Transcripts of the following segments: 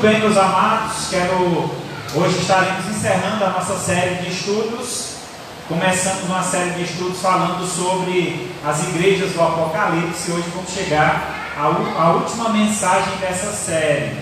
bem, meus amados, hoje estaremos encerrando a nossa série de estudos. Começamos uma série de estudos falando sobre as igrejas do Apocalipse. Hoje vamos chegar à última mensagem dessa série.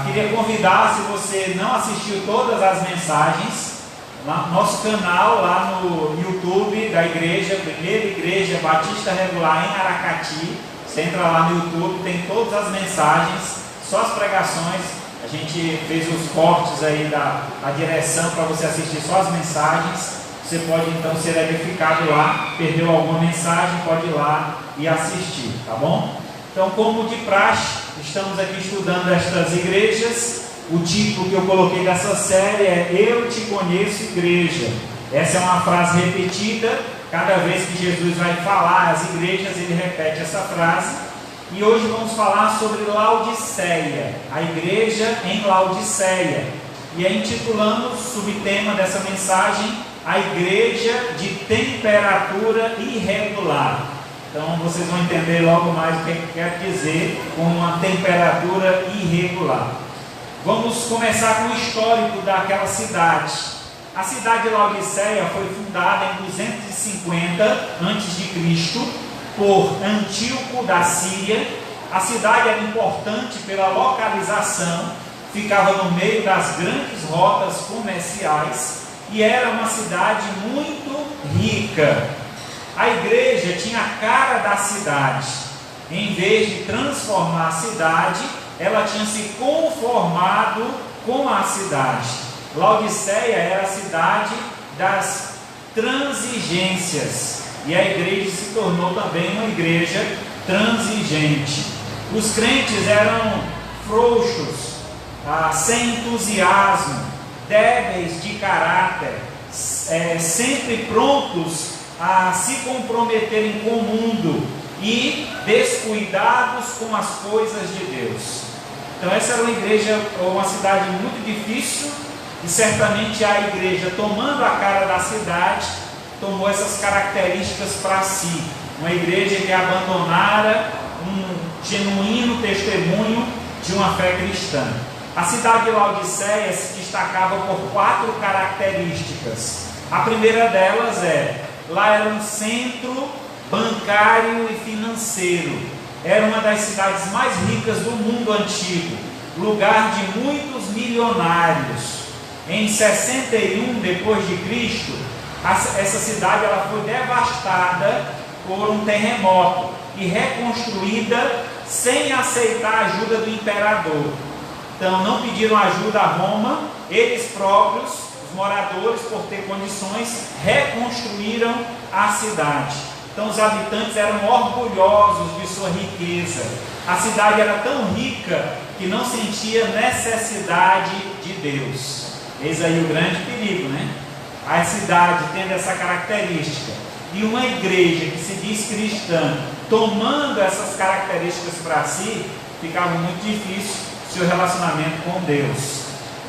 Queria convidar, se você não assistiu todas as mensagens, no nosso canal lá no YouTube da igreja, Primeira Igreja Batista Regular em Aracati. Você entra lá no YouTube, tem todas as mensagens, só as pregações. A gente fez os cortes aí da direção para você assistir só as mensagens. Você pode então ser edificado lá. Perdeu alguma mensagem, pode ir lá e assistir, tá bom? Então, como de praxe, estamos aqui estudando estas igrejas. O título que eu coloquei dessa série é Eu Te Conheço, Igreja. Essa é uma frase repetida. Cada vez que Jesus vai falar às igrejas, ele repete essa frase. E hoje vamos falar sobre Laodiceia, a igreja em Laodiceia. E aí intitulamos o subtema dessa mensagem, a igreja de temperatura irregular. Então vocês vão entender logo mais o que quer dizer com uma temperatura irregular. Vamos começar com o histórico daquela cidade. A cidade de Laodiceia foi fundada em 250 a.C. por Antíoco da Síria. A cidade era importante pela localização, ficava no meio das grandes rotas comerciais e era uma cidade muito rica. A igreja tinha a cara da cidade. Em vez de transformar a cidade, ela tinha se conformado com a cidade. Laodiceia era a cidade das transigências, e a igreja se tornou também uma igreja transigente. Os crentes eram frouxos, sem entusiasmo, débeis de caráter, sempre prontos a se comprometerem com o mundo e descuidados com as coisas de Deus. Então essa era uma igreja, ou uma cidade muito difícil, e certamente a igreja, tomando a cara da cidade, tomou essas características para si. Uma igreja que abandonara um genuíno testemunho de uma fé cristã. A cidade de Laodiceia se destacava por 4 características. A primeira delas lá era um centro bancário e financeiro. Era uma das cidades mais ricas do mundo antigo, lugar de muitos milionários. Em 61 depois de Cristo, essa cidade ela foi devastada por um terremoto e reconstruída sem aceitar a ajuda do imperador. Então não pediram ajuda a Roma, eles próprios, os moradores, por ter condições, reconstruíram a cidade. Então os habitantes eram orgulhosos de sua riqueza. A cidade era tão rica que não sentia necessidade de Deus. Eis aí o grande perigo, né? A cidade tendo essa característica e uma igreja que se diz cristã tomando essas características para si, ficava muito difícil seu relacionamento com Deus.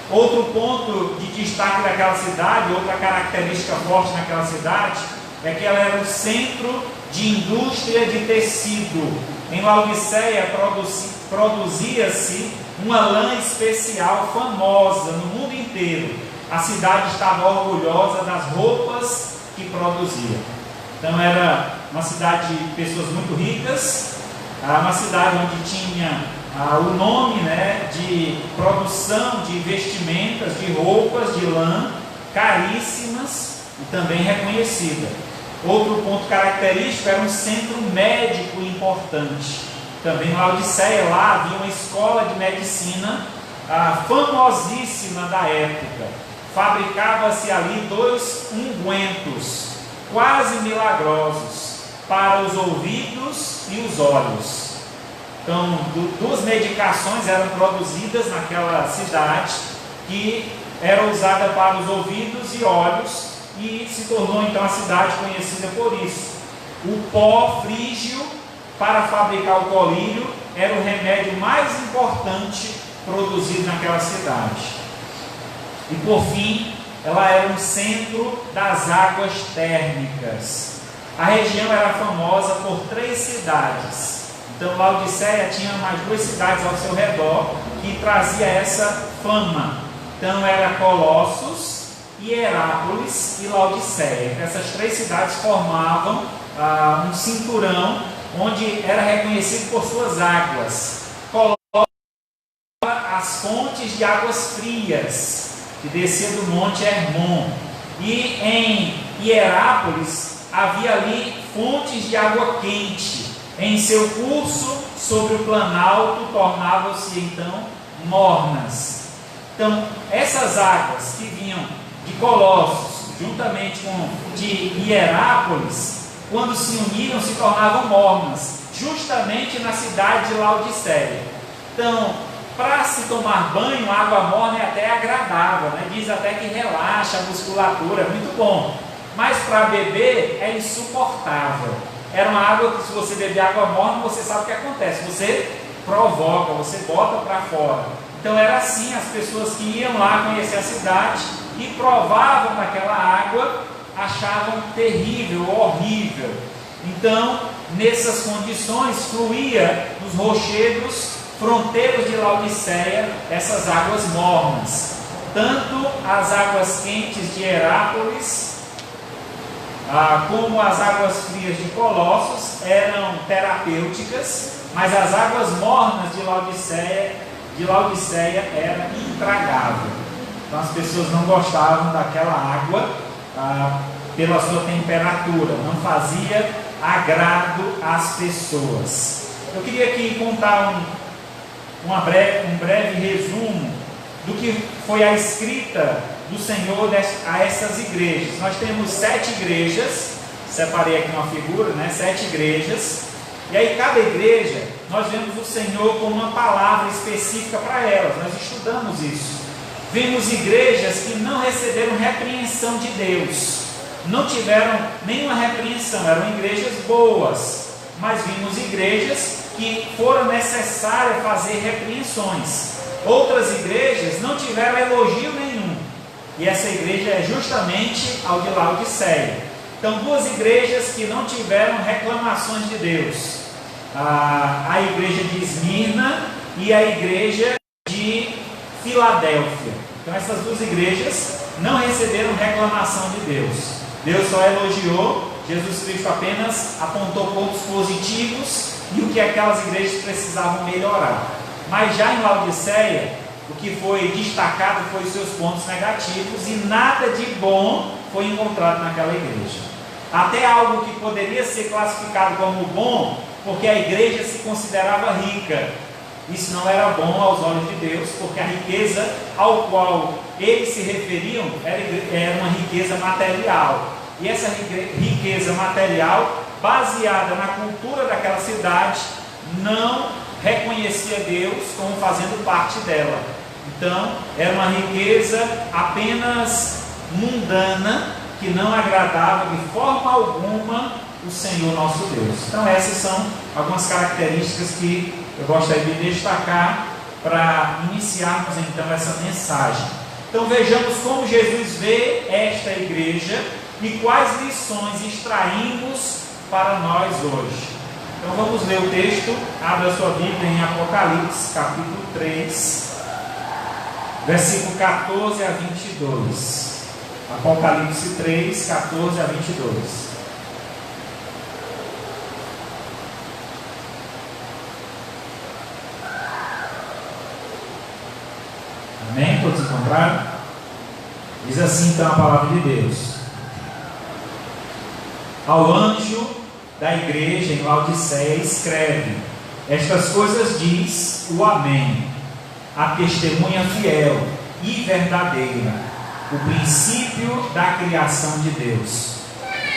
Outro ponto de destaque daquela cidade, outra característica forte naquela cidade, é que ela era o centro de indústria de tecido. Em Laodiceia produzia-se uma lã especial famosa no mundo inteiro. A cidade estava orgulhosa das roupas que produzia. Então era uma cidade de pessoas muito ricas, uma cidade onde tinha o nome, de produção de vestimentas, de roupas de lã, caríssimas e também reconhecida. Outro ponto característico era um centro médico importante. Também em Laodiceia, lá havia uma escola de medicina famosíssima da época. Fabricava-se ali 2 ungüentos quase milagrosos para os ouvidos e os olhos. Então 2 medicações eram produzidas naquela cidade que era usada para os ouvidos e olhos, e se tornou então a cidade conhecida por isso. O pó frígio para fabricar o colírio era o remédio mais importante produzido naquela cidade. E por fim, ela era um centro das águas térmicas. A região era famosa por 3 cidades. Então Laodiceia tinha mais 2 cidades ao seu redor que trazia essa fama. Então era Colossos, Hierápolis e Laodiceia. Essas três cidades formavam um cinturão onde era reconhecido por suas águas. Colossos, as fontes de águas frias que descia do monte Hermon, e em Hierápolis havia ali fontes de água quente. Em seu curso sobre o planalto tornavam-se então mornas. Então essas águas que vinham de Colossos juntamente com de Hierápolis, quando se uniram, se tornavam mornas, justamente na cidade de Laodiceia. Então, para se tomar banho, a água morna é até agradável, né? Diz até que relaxa a musculatura, é muito bom. Mas para beber é insuportável. Era uma água que, se você beber água morna, você sabe o que acontece. Você provoca, você bota para fora. Então era assim, as pessoas que iam lá conhecer a cidade e provavam daquela água, achavam terrível, horrível. Então, nessas condições, fluía nos rochedos fronteiros de Laodiceia essas águas mornas. Tanto as águas quentes de Hierápolis como as águas frias de Colossos eram terapêuticas, mas as águas mornas de Laodiceia era intragável. Então as pessoas não gostavam daquela água pela sua temperatura, não fazia agrado às pessoas. Eu queria aqui contar um breve resumo do que foi a escrita do Senhor a essas igrejas. Nós temos 7 igrejas, separei aqui uma figura, né? 7 igrejas, e aí cada igreja nós vemos o Senhor com uma palavra específica para elas. Nós estudamos isso. Vimos igrejas que não receberam repreensão de Deus, não tiveram nenhuma repreensão, eram igrejas boas, mas vimos igrejas que foram necessárias fazer repreensões. Outras igrejas não tiveram elogio nenhum, e essa igreja é justamente a de Laodiceia. Então, 2 igrejas que não tiveram reclamações de Deus, a igreja de Esmirna e a igreja de Filadélfia. Então essas 2 igrejas não receberam reclamação de Deus. Deus só elogiou, Jesus Cristo apenas apontou pontos positivos e o que aquelas igrejas precisavam melhorar. Mas já em Laodiceia, o que foi destacado foi os seus pontos negativos, e nada de bom foi encontrado naquela igreja. Até algo que poderia ser classificado como bom, porque a igreja se considerava rica. Isso não era bom aos olhos de Deus, porque a riqueza ao qual eles se referiam era uma riqueza material. E essa riqueza material, baseada na cultura daquela cidade, não reconhecia Deus como fazendo parte dela. Então, era uma riqueza apenas mundana, que não agradava de forma alguma o Senhor nosso Deus. Então essas são algumas características que eu gostaria de destacar para iniciarmos então essa mensagem. Então vejamos como Jesus vê esta igreja e quais lições extraímos para nós hoje. Então vamos ler o texto. Abra a sua Bíblia em Apocalipse capítulo 3, versículo 14 a 22. Apocalipse 3, 14 a 22. Amém? Todos encontraram? Diz assim então a palavra de Deus: ao anjo da igreja em Laodiceia escreve: estas coisas diz o Amém, a testemunha fiel e verdadeira, o princípio da criação de Deus.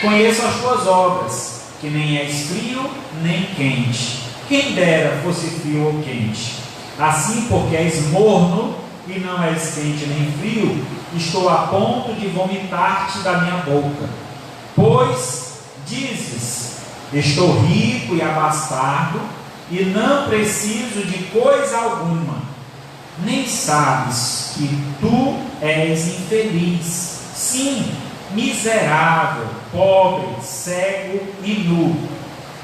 Conheço as tuas obras, que nem és frio nem quente. Quem dera fosse frio ou quente. Assim, porque és morno e não és quente nem frio, estou a ponto de vomitar-te da minha boca. Pois dizes: estou rico e abastado, e não preciso de coisa alguma. Nem sabes que tu és infeliz, sim, miserável, pobre, cego e nu.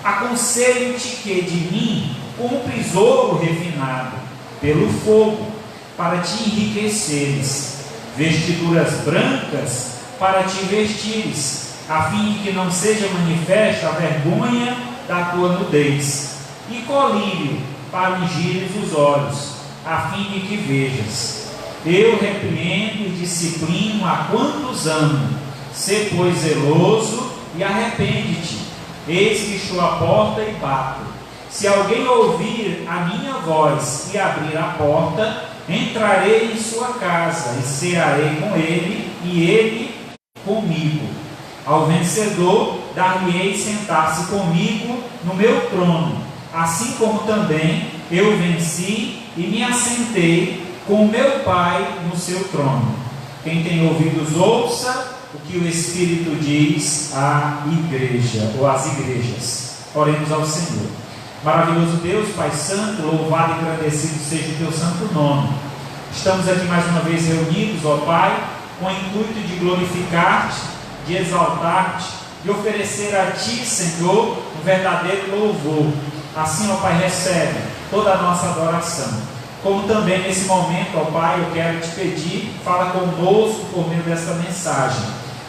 Aconselho-te que de mim compres ouro refinado, pelo fogo, para te enriqueceres, vestiduras brancas para te vestires, a fim de que não seja manifesta a vergonha da tua nudez, e colírio para ungires os olhos, a fim de que vejas. Eu repreendo e disciplino a quantos amo. Sê, pois, zeloso e arrepende-te. Eis que estou à porta e bato. Se alguém ouvir a minha voz e abrir a porta, entrarei em sua casa e cearei com ele e ele comigo. Ao vencedor dar-lhe-ei sentar-se comigo no meu trono, assim como também eu venci e me assentei com meu Pai no seu trono. Quem tem ouvidos, ouça o que o Espírito diz à igreja, ou às igrejas. Oremos ao Senhor. Maravilhoso Deus, Pai Santo, louvado e agradecido seja o teu santo nome. Estamos aqui mais uma vez reunidos, ó Pai, com o intuito de glorificar-te, de exaltar-te, de oferecer a Ti, Senhor, um verdadeiro louvor. Assim, ó Pai, recebe toda a nossa adoração. Como também nesse momento, ó Pai, eu quero te pedir, fala conosco por meio desta mensagem,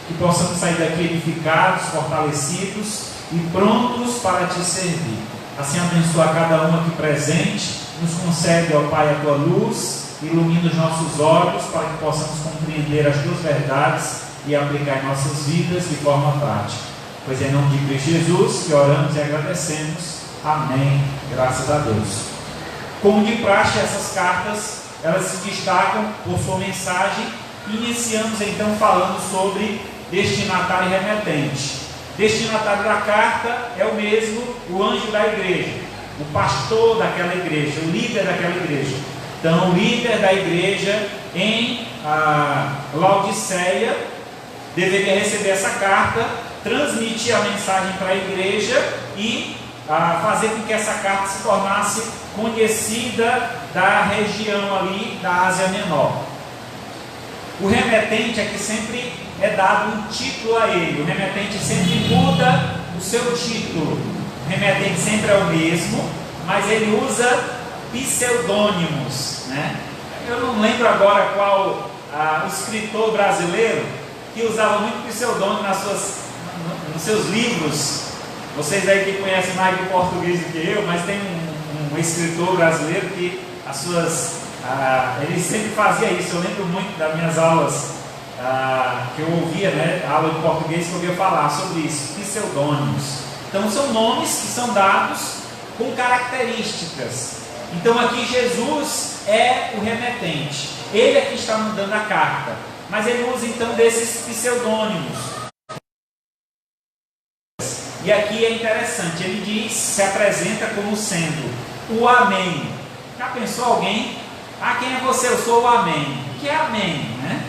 que possamos sair daqui edificados, fortalecidos e prontos para te servir. Assim, abençoa cada um aqui presente, nos concede, ó Pai, a tua luz, ilumina os nossos olhos para que possamos compreender as tuas verdades e aplicar em nossas vidas de forma prática. Pois é em nome de Cristo Jesus que oramos e agradecemos. Amém. Graças a Deus. Como de praxe, essas cartas, elas se destacam por sua mensagem. Iniciamos então falando sobre destinatário e remetente. Destinatário da carta é o mesmo, o anjo da igreja, o pastor daquela igreja, o líder daquela igreja. Então, o líder da igreja em Laodiceia deveria receber essa carta, transmitir a mensagem para a igreja e fazer com que essa carta se tornasse conhecida da região ali da Ásia Menor. O remetente é que sempre é dado um título a ele. O remetente sempre muda o seu título. O remetente sempre é o mesmo, mas ele usa pseudônimos, né? Eu não lembro agora qual o escritor brasileiro que usava muito pseudônimo nos seus livros. Vocês aí que conhecem mais de português do que eu, mas tem um escritor brasileiro que ele sempre fazia isso. Eu lembro muito das minhas aulas que eu ouvia, né, aula de português, que eu ouvia falar sobre isso, pseudônimos. Então são nomes que são dados com características. Então aqui Jesus é o remetente, ele é que está mandando a carta, mas ele usa então desses pseudônimos. E aqui é interessante, ele diz, se apresenta como sendo o Amém. Já pensou alguém? Quem é você? Eu sou o Amém. O que é Amém, né?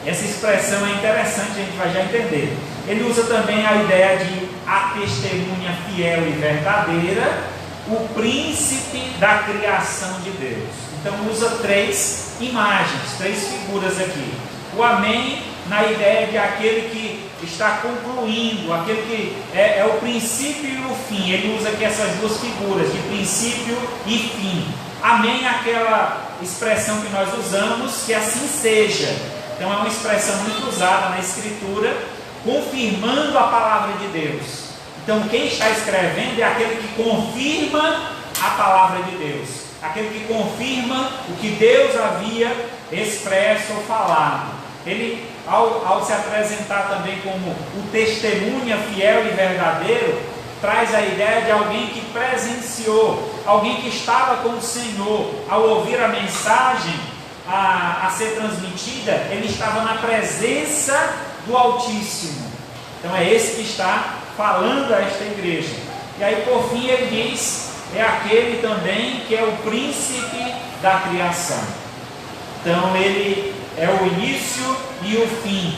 Essa expressão é interessante, a gente vai já entender. Ele usa também a ideia de a testemunha fiel e verdadeira, o príncipe da criação de Deus. Então usa três imagens, três figuras aqui. O Amém na ideia de aquele que está concluindo, aquele que é o princípio e o fim. Ele usa aqui essas duas figuras, de princípio e fim. Amém é aquela expressão que nós usamos, que assim seja. Então é uma expressão muito usada na Escritura, confirmando a palavra de Deus. Então quem está escrevendo é aquele que confirma a palavra de Deus, aquele que confirma o que Deus havia expresso ou falado. Ele, ao se apresentar também como o testemunha fiel e verdadeiro, traz a ideia de alguém que presenciou, alguém que estava com o Senhor. Ao ouvir a mensagem a ser transmitida, ele estava na presença do Altíssimo. Então é esse que está falando a esta igreja. E aí por fim ele diz, é aquele também que é o príncipe da criação. Então ele é o início e o fim.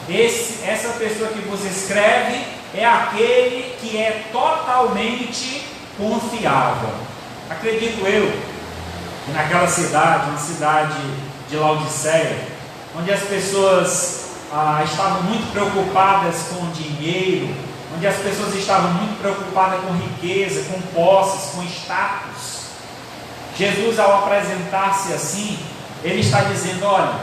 Essa pessoa que vos escreve é aquele que é totalmente confiável. Acredito eu que naquela cidade, uma cidade de Laodiceia, onde as pessoas estavam muito preocupadas com dinheiro, onde as pessoas estavam muito preocupadas com riqueza, com posses, com status, Jesus, ao apresentar-se assim, ele está dizendo: olha,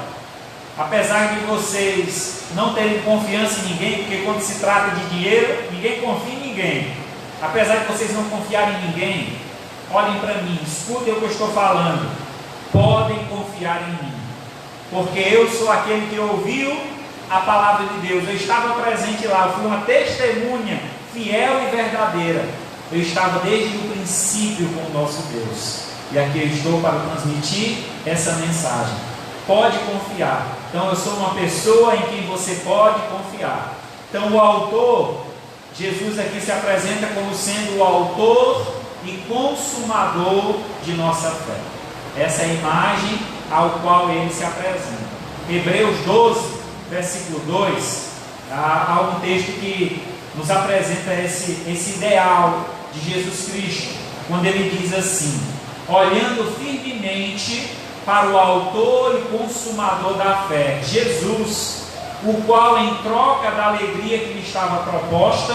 apesar de vocês não terem confiança em ninguém, porque quando se trata de dinheiro, ninguém confia em ninguém, apesar de vocês não confiarem em ninguém, olhem para mim, escutem o que eu estou falando, podem confiar em mim, porque eu sou aquele que ouviu a palavra de Deus, eu estava presente lá, eu fui uma testemunha fiel e verdadeira, eu estava desde o princípio com o nosso Deus, e aqui eu estou para transmitir essa mensagem. Pode confiar. Então eu sou uma pessoa em quem você pode confiar. Então o autor, Jesus aqui se apresenta como sendo o autor e consumador de nossa fé. Essa é a imagem ao qual ele se apresenta. Hebreus 12, versículo 2, há um texto que nos apresenta esse ideal de Jesus Cristo, quando ele diz assim: olhando firmemente para o autor e consumador da fé, Jesus, o qual em troca da alegria que lhe estava proposta,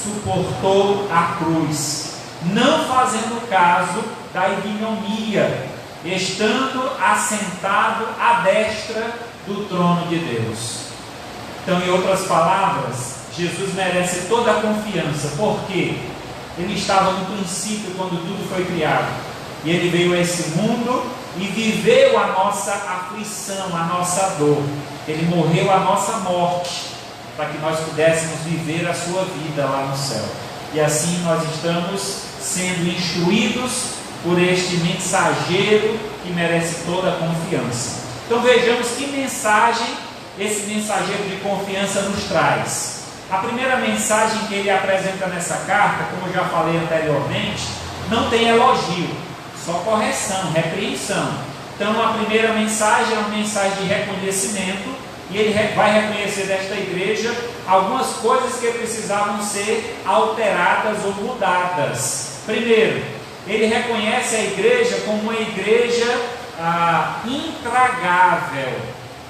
suportou a cruz, não fazendo caso da ignominia, estando assentado à destra do trono de Deus. Então, em outras palavras, Jesus merece toda a confiança, porque ele estava no princípio quando tudo foi criado, e ele veio a esse mundo e viveu a nossa aflição, a nossa dor. Ele morreu a nossa morte, para que nós pudéssemos viver a sua vida lá no céu. E assim nós estamos sendo instruídos por este mensageiro que merece toda a confiança. Então vejamos que mensagem esse mensageiro de confiança nos traz. A primeira mensagem que ele apresenta nessa carta, como eu já falei anteriormente, não tem elogio, só correção, repreensão. Então a primeira mensagem é uma mensagem de reconhecimento, e ele vai reconhecer desta igreja algumas coisas que precisavam ser alteradas ou mudadas. Primeiro, ele reconhece a igreja como uma igreja intragável.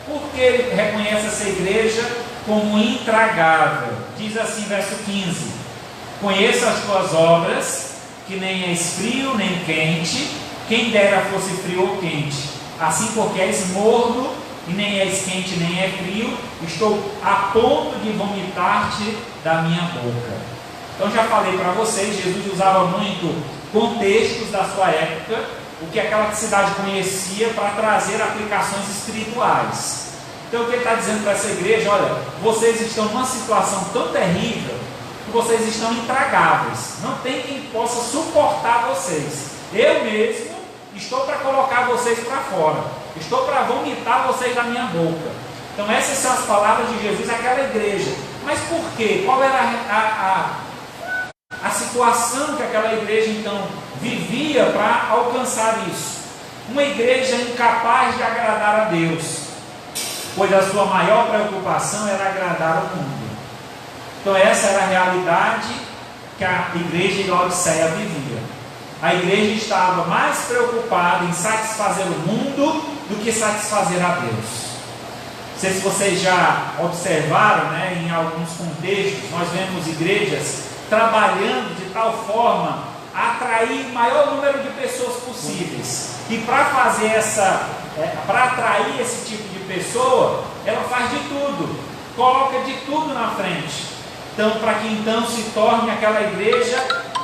Por que ele reconhece essa igreja como intragável? Diz assim, verso 15: conheço as tuas obras, que nem és frio nem quente, quem dera fosse frio ou quente. Assim, porque és morno, e nem és quente nem é frio, estou a ponto de vomitar-te da minha boca. Então já falei para vocês, Jesus usava muito contextos da sua época, o que aquela cidade conhecia, para trazer aplicações espirituais. Então o que ele está dizendo para essa igreja: olha, vocês estão numa situação tão terrível que vocês estão intragáveis, não tem quem possa suportar vocês. Eu mesmo estou para colocar vocês para fora, estou para vomitar vocês da minha boca. Então essas são as palavras de Jesus àquela igreja. Mas por quê? Qual era a situação que aquela igreja então vivia para alcançar isso? Uma igreja incapaz de agradar a Deus, pois a sua maior preocupação era agradar ao mundo. Então essa era a realidade que a igreja de Laodiceia vivia. A igreja estava mais preocupada em satisfazer o mundo do que satisfazer a Deus. Não sei se vocês já observaram, em alguns contextos, nós vemos igrejas trabalhando de tal forma a atrair o maior número de pessoas possíveis. E para para atrair esse tipo de pessoa, ela faz de tudo, coloca de tudo na frente. Então, para que então se torne aquela igreja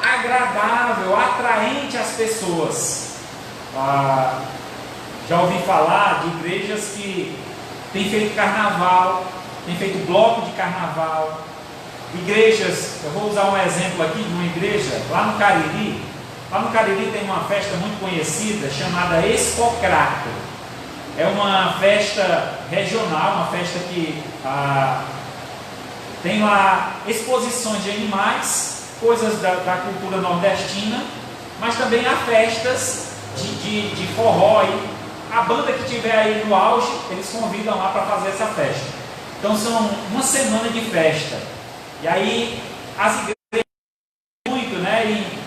agradável, atraente às pessoas. Já ouvi falar de igrejas que têm feito carnaval, têm feito bloco de carnaval. Igrejas, eu vou usar um exemplo aqui de uma igreja lá no Cariri. Lá no Cariri tem uma festa muito conhecida chamada Expocrato. É uma festa regional, uma festa que tem lá exposições de animais, coisas da cultura nordestina, mas também há festas de forró. E a banda que tiver aí no auge, eles convidam lá para fazer essa festa. Então são uma semana de festa. E aí as igrejas muito,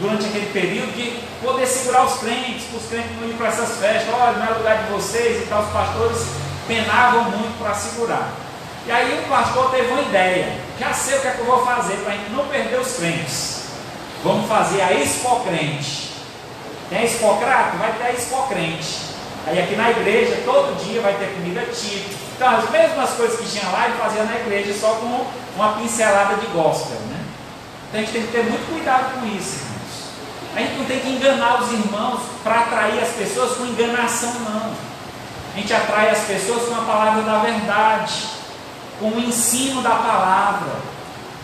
durante aquele período, de poder segurar os crentes, para os crentes não ir para essas festas. Olha, não é lugar de vocês e tal. Os pastores penavam muito para segurar. E aí o pastor teve uma ideia: já sei o que é que eu vou fazer para a gente não perder os crentes. Vamos fazer a Expo Crente. Tem a expocrato? Vai ter a expocrente. Aí aqui na igreja, todo dia vai ter comida típica. Então as mesmas coisas que tinha lá, ele fazia na igreja, só com uma pincelada de gospel, né? Então a gente tem que ter muito cuidado com isso, irmãos. A gente não tem que enganar os irmãos para atrair as pessoas com enganação, não. A gente atrai as pessoas com a palavra da verdade, com o ensino da palavra.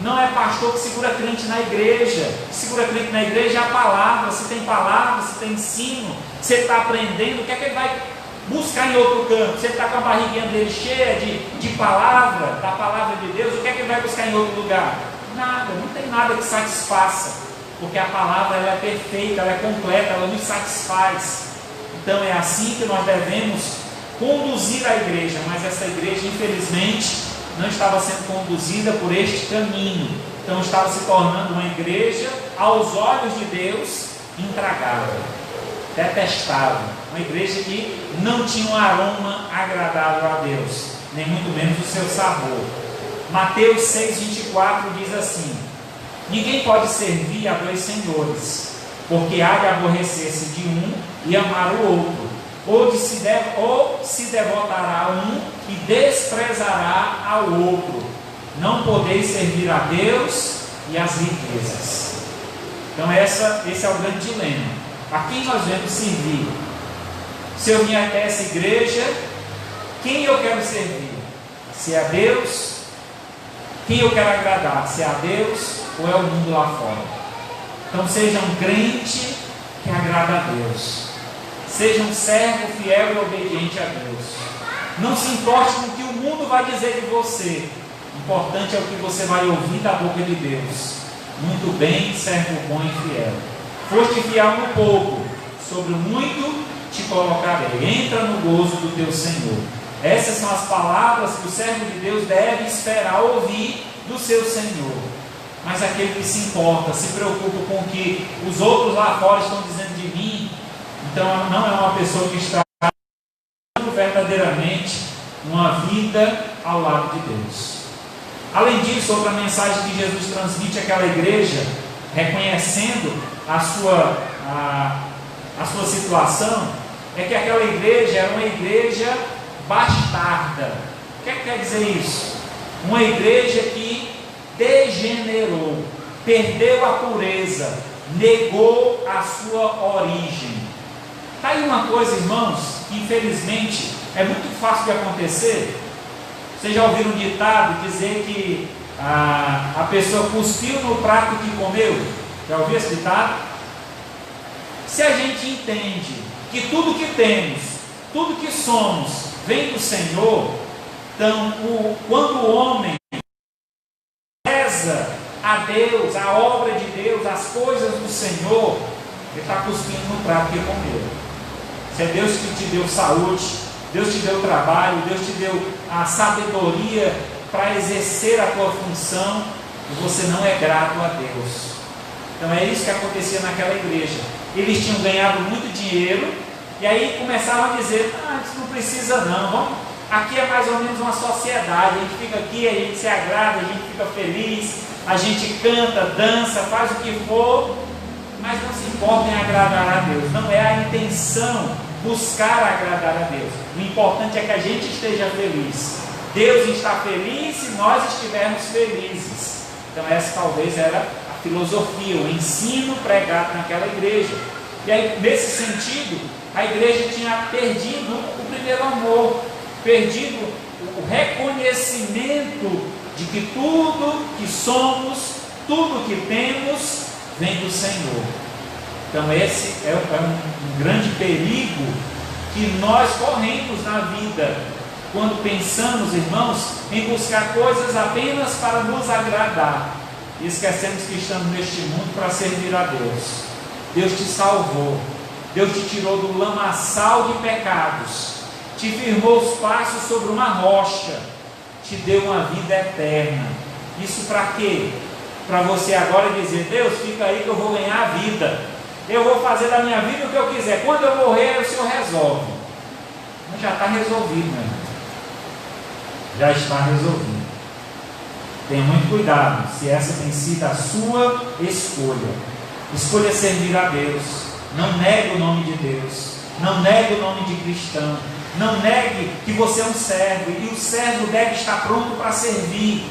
Não é pastor que segura crente na igreja. Segura crente na igreja é a palavra. Se tem palavra, se tem ensino, se ele está aprendendo, o que é que ele vai buscar em outro canto? Se ele está com a barriguinha dele cheia de palavra, da palavra de Deus, o que é que ele vai buscar em outro lugar? Nada, não tem nada que satisfaça, porque a palavra ela é perfeita, ela é completa, ela nos satisfaz. Então é assim que nós devemos conduzir a igreja, mas essa igreja infelizmente não estava sendo conduzida por este caminho. Então estava se tornando uma igreja aos olhos de Deus intragável, detestável, uma igreja que não tinha um aroma agradável a Deus, nem muito menos o seu sabor. Mateus 6,24 diz assim: ninguém pode servir a dois senhores, porque há de aborrecer-se de um e amar o outro, ou se devotará a um e desprezará ao outro. Não podeis servir a Deus e às riquezas. Então esse é o grande dilema. A quem nós devemos servir? Se eu vim até essa igreja, quem eu quero servir? Se é a Deus, quem eu quero agradar? Se é a Deus ou é o mundo lá fora? Então seja um crente que agrada a Deus. Seja um servo fiel e obediente a Deus. Não se importe com o que o mundo vai dizer de você. O importante é o que você vai ouvir da boca de Deus. Muito bem, servo bom e fiel. Foste fiel no pouco, sobre o muito te colocarei. Entra no gozo do teu Senhor. Essas são as palavras que o servo de Deus deve esperar ouvir do seu Senhor. Mas aquele que se importa, se preocupa com o que os outros lá fora estão dizendo de mim, então não é uma pessoa que está verdadeiramente uma vida ao lado de Deus. Além disso, outra mensagem que Jesus transmite àquela igreja, reconhecendo a sua situação, é que aquela igreja era uma igreja bastarda. O que é que quer dizer isso? Uma igreja que degenerou, perdeu a pureza, negou a sua origem. Está aí uma coisa, irmãos, que infelizmente é muito fácil de acontecer. Vocês já ouviram um ditado dizer que a pessoa cuspiu no prato que comeu? Já ouviu esse ditado? Se a gente entende que tudo que temos, tudo que somos, vem do Senhor, então quando o homem reza a Deus, a obra de Deus, as coisas do Senhor, ele está cuspindo no prato que comeu. Se é Deus que te deu saúde, Deus te deu trabalho, Deus te deu a sabedoria para exercer a tua função, e você não é grato a Deus. Então é isso que acontecia naquela igreja. Eles tinham ganhado muito dinheiro, e aí começavam a dizer: isso não precisa não, aqui é mais ou menos uma sociedade, a gente fica aqui, a gente se agrada, a gente fica feliz, a gente canta, dança, faz o que for, mas não se importa em agradar a Deus. Não é a intenção buscar agradar a Deus. O importante é que a gente esteja feliz. Deus está feliz se nós estivermos felizes. Então essa talvez era a filosofia, o ensino pregado naquela igreja. E aí, nesse sentido, a igreja tinha perdido o primeiro amor, perdido o reconhecimento de que tudo que somos, tudo que temos, vem do Senhor. Então esse é um grande perigo que nós corremos na vida, quando pensamos, irmãos, em buscar coisas apenas para nos agradar, e esquecemos que estamos neste mundo para servir a Deus. Deus te salvou, Deus te tirou do lamaçal de pecados, te firmou os passos sobre uma rocha, te deu uma vida eterna. Isso para quê? Para você agora dizer: Deus, fica aí que eu vou ganhar a vida, eu vou fazer da minha vida o que eu quiser, quando eu morrer o Senhor resolve. Mas já está resolvido, meu irmão. Já está resolvido. Tenha muito cuidado se essa tem sido a sua escolha. Escolha servir a Deus, Não negue o nome de Deus, não negue o nome de cristão, não negue que você é um servo, e o servo deve estar pronto para servir.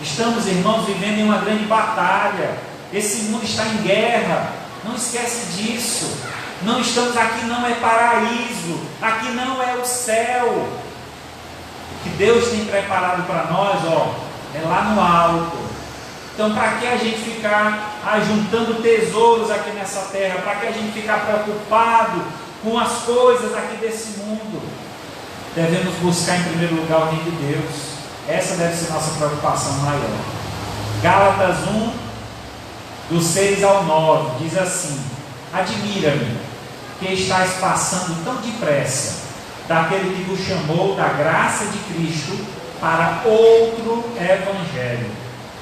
Estamos, irmãos, vivendo em uma grande batalha, esse mundo está em guerra, não esquece disso. Não estamos aqui, não é paraíso, aqui não é o céu. O que Deus tem preparado para nós, é lá no alto. Então, para que a gente ficar juntando tesouros aqui nessa terra? Para que a gente ficar preocupado com as coisas aqui desse mundo? Devemos buscar em primeiro lugar o reino de Deus. Essa deve ser nossa preocupação maior. Gálatas 1, do 6 ao 9, diz assim: admira-me que estáis passando tão depressa daquele que vos chamou da graça de Cristo para outro evangelho,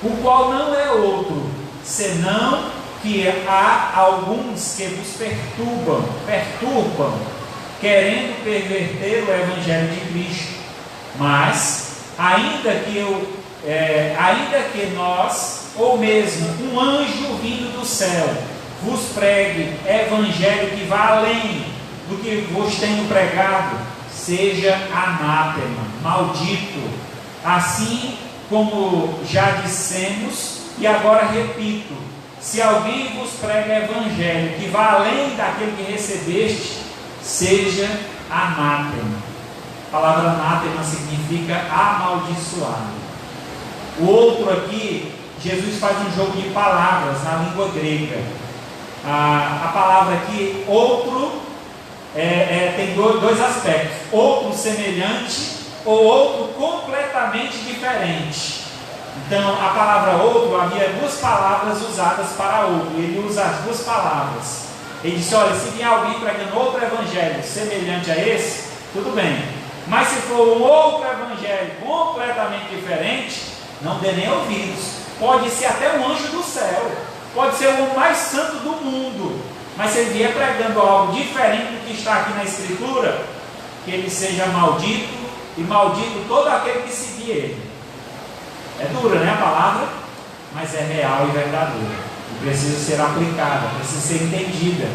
o qual não é outro, senão que há alguns que vos perturbam, querendo perverter o evangelho de Cristo. Mas, ainda que nós, ou mesmo um anjo vindo do céu, vos pregue evangelho que vá além do que vos tenho pregado, seja anátema, maldito. Assim como já dissemos, e agora repito: se alguém vos prega evangelho que vá além daquele que recebeste, seja anátema. A palavra anátema significa amaldiçoado. O outro aqui, Jesus faz um jogo de palavras na língua grega. A palavra aqui, outro, tem dois aspectos: outro semelhante ou outro completamente diferente. Então, a palavra outro, havia duas palavras usadas para outro. Ele usa as duas palavras. Ele disse: olha, se vier alguém pregando outro evangelho semelhante a esse, tudo bem. Mas se for um outro evangelho completamente diferente, não dê nem ouvidos. Pode ser até um anjo do céu, pode ser o mais santo do mundo, mas se ele vier pregando algo diferente do que está aqui na Escritura, que ele seja maldito, e maldito todo aquele que seguir ele. É dura, né, a palavra? Mas é real e verdadeira, e precisa ser aplicada, precisa ser entendida.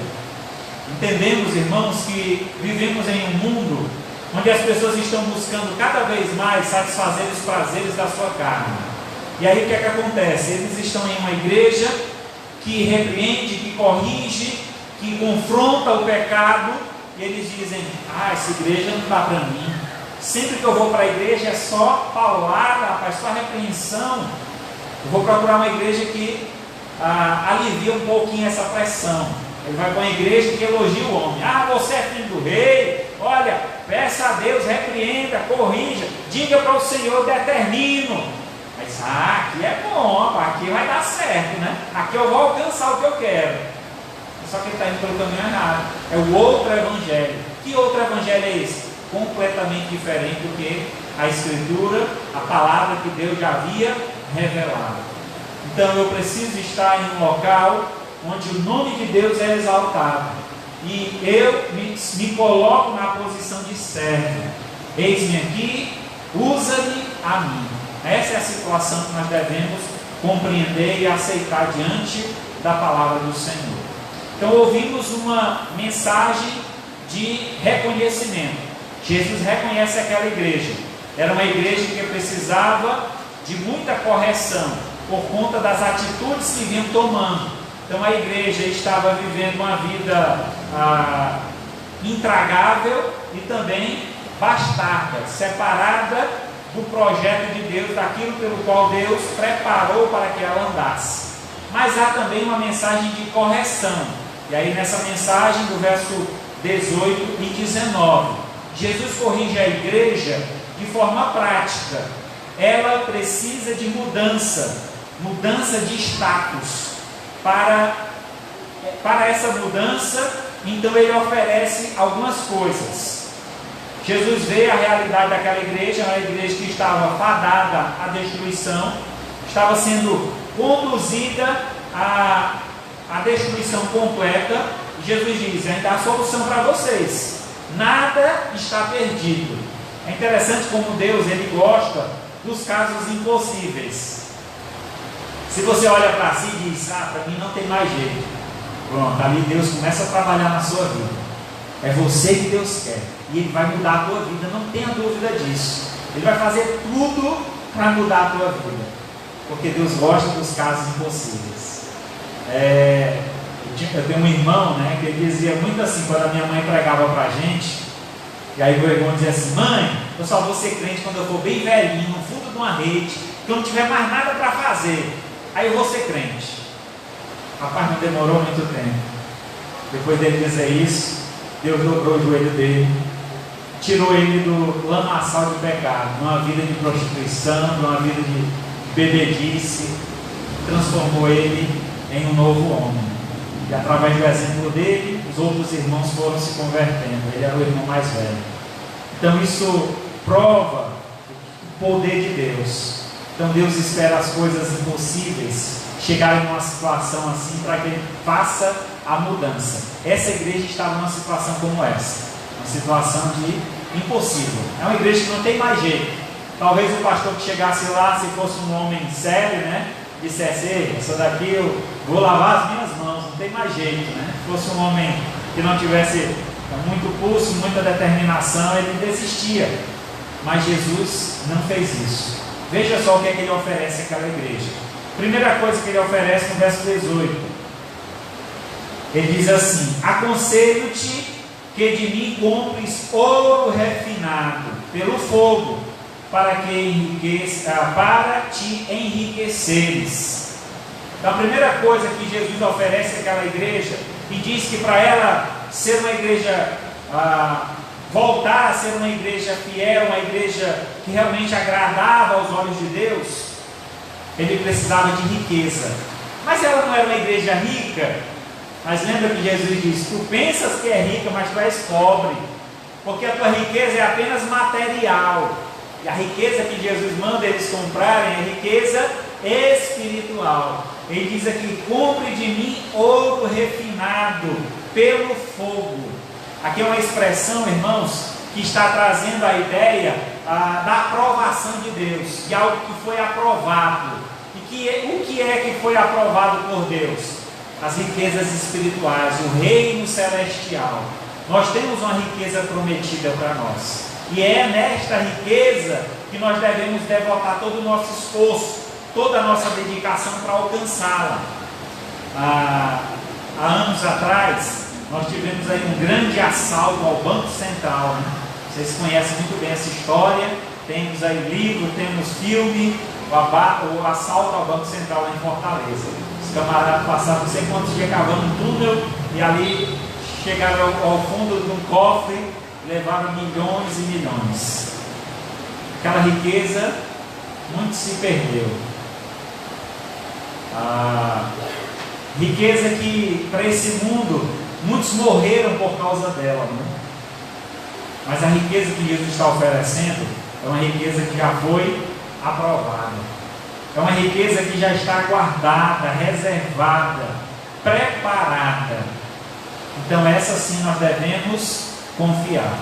Entendemos, irmãos, que vivemos em um mundo onde as pessoas estão buscando cada vez mais satisfazer os prazeres da sua carne. E aí o que é que acontece? Eles estão em uma igreja que repreende, que corrige, que confronta o pecado, e eles dizem: essa igreja não dá para mim. Sempre que eu vou para a igreja é só paulada, rapaz, só repreensão. Eu vou procurar uma igreja que alivia um pouquinho essa pressão. Ele vai para uma igreja que elogia o homem: você é filho do rei, olha, peça a Deus, repreenda, corrija, diga para o Senhor, determino. Mas aqui é bom, aqui vai dar certo, né? Aqui eu vou alcançar o que eu quero. Só que ele está indo pelo caminho errado. É o outro evangelho. Que outro evangelho é esse? Completamente diferente do que a Escritura, a palavra que Deus já havia revelado. Então eu preciso estar em um local onde o nome de Deus é exaltado, e eu me coloco na posição de servo. Eis-me aqui, usa-me a mim. Essa é a situação que nós devemos compreender e aceitar diante da palavra do Senhor. Então ouvimos uma mensagem de reconhecimento. Jesus reconhece aquela igreja. Era uma igreja que precisava de muita correção por conta das atitudes que vinham tomando. Então a igreja estava vivendo uma vida intragável e também bastarda, separada do projeto de Deus, daquilo pelo qual Deus preparou para que ela andasse. Mas há também uma mensagem de correção. E aí nessa mensagem, do verso 18 e 19, Jesus corrige a igreja de forma prática. Ela precisa de mudança de status. Para essa mudança, então ele oferece algumas coisas. Jesus vê a realidade daquela igreja, uma igreja que estava fadada à destruição, estava sendo conduzida à destruição completa. E Jesus diz: ainda há solução para vocês, nada está perdido. É interessante como Deus, ele gosta dos casos impossíveis. Se você olha para si e diz: para mim não tem mais jeito, Pronto, ali Deus começa a trabalhar na sua vida. É você que Deus quer. E Ele vai mudar a tua vida, não tenha dúvida disso. Ele vai fazer tudo para mudar a tua vida. Porque Deus gosta dos casos impossíveis. Eu tenho um irmão, né, que ele dizia muito assim, quando a minha mãe pregava para a gente. E aí o irmão dizia assim: mãe, eu só vou ser crente quando eu for bem velhinho, no fundo de uma rede, que eu não tiver mais nada para fazer. Aí eu vou ser crente. Rapaz, não demorou muito tempo. Depois dele dizer isso, Deus dobrou o joelho dele, tirou ele do lamaçal de pecado, de uma vida de prostituição, de uma vida de bebedice, transformou ele em um novo homem. E através do exemplo dele, os outros irmãos foram se convertendo. Ele era o irmão mais velho. Então isso prova o poder de Deus. Então Deus espera as coisas impossíveis chegarem numa situação assim para que Ele faça a mudança. Essa igreja estava numa situação como essa, uma situação de impossível. É uma igreja que não tem mais jeito. Talvez o pastor que chegasse lá, se fosse um homem sério, né, dissesse: ei, essa daqui eu vou lavar as minhas mãos, não tem mais jeito, né? Se fosse um homem que não tivesse muito pulso, muita determinação, ele desistia. Mas Jesus não fez isso. Veja só o que é que Ele oferece àquela igreja. Primeira coisa que Ele oferece no verso 18, Ele diz assim: aconselho-te que de mim compres ouro refinado pelo fogo, para te enriqueceres. Então a primeira coisa que Jesus oferece àquela igreja, e diz que para ela ser uma igreja, voltar a ser uma igreja fiel, uma igreja que realmente agradava aos olhos de Deus, Ele precisava de riqueza. Mas ela não era uma igreja rica. Mas lembra que Jesus diz: tu pensas que é rica, mas tu és pobre, porque a tua riqueza é apenas material. E a riqueza que Jesus manda eles comprarem é riqueza espiritual. Ele diz aqui: compre de mim ouro refinado pelo fogo. Aqui é uma expressão, irmãos, que está trazendo a ideia da aprovação de Deus, de algo que foi aprovado. E o que é que foi aprovado por Deus? As riquezas espirituais, o reino celestial. Nós temos uma riqueza prometida para nós. E é nesta riqueza que nós devemos devotar todo o nosso esforço, toda a nossa dedicação para alcançá-la. Há anos atrás, nós tivemos aí um grande assalto ao Banco Central, né? Vocês conhecem muito bem essa história. Temos aí livro, temos filme, o assalto ao Banco Central lá em Fortaleza. Os camaradas passaram não sei quantos dias cavando um túnel e ali chegaram ao fundo de um cofre, levaram milhões e milhões. Aquela riqueza, muito se perdeu. Riqueza que para esse mundo muitos morreram por causa dela, né? Mas a riqueza que Jesus está oferecendo é uma riqueza que já foi aprovada. É uma riqueza que já está guardada, reservada, preparada. Então essa sim nós devemos confiar.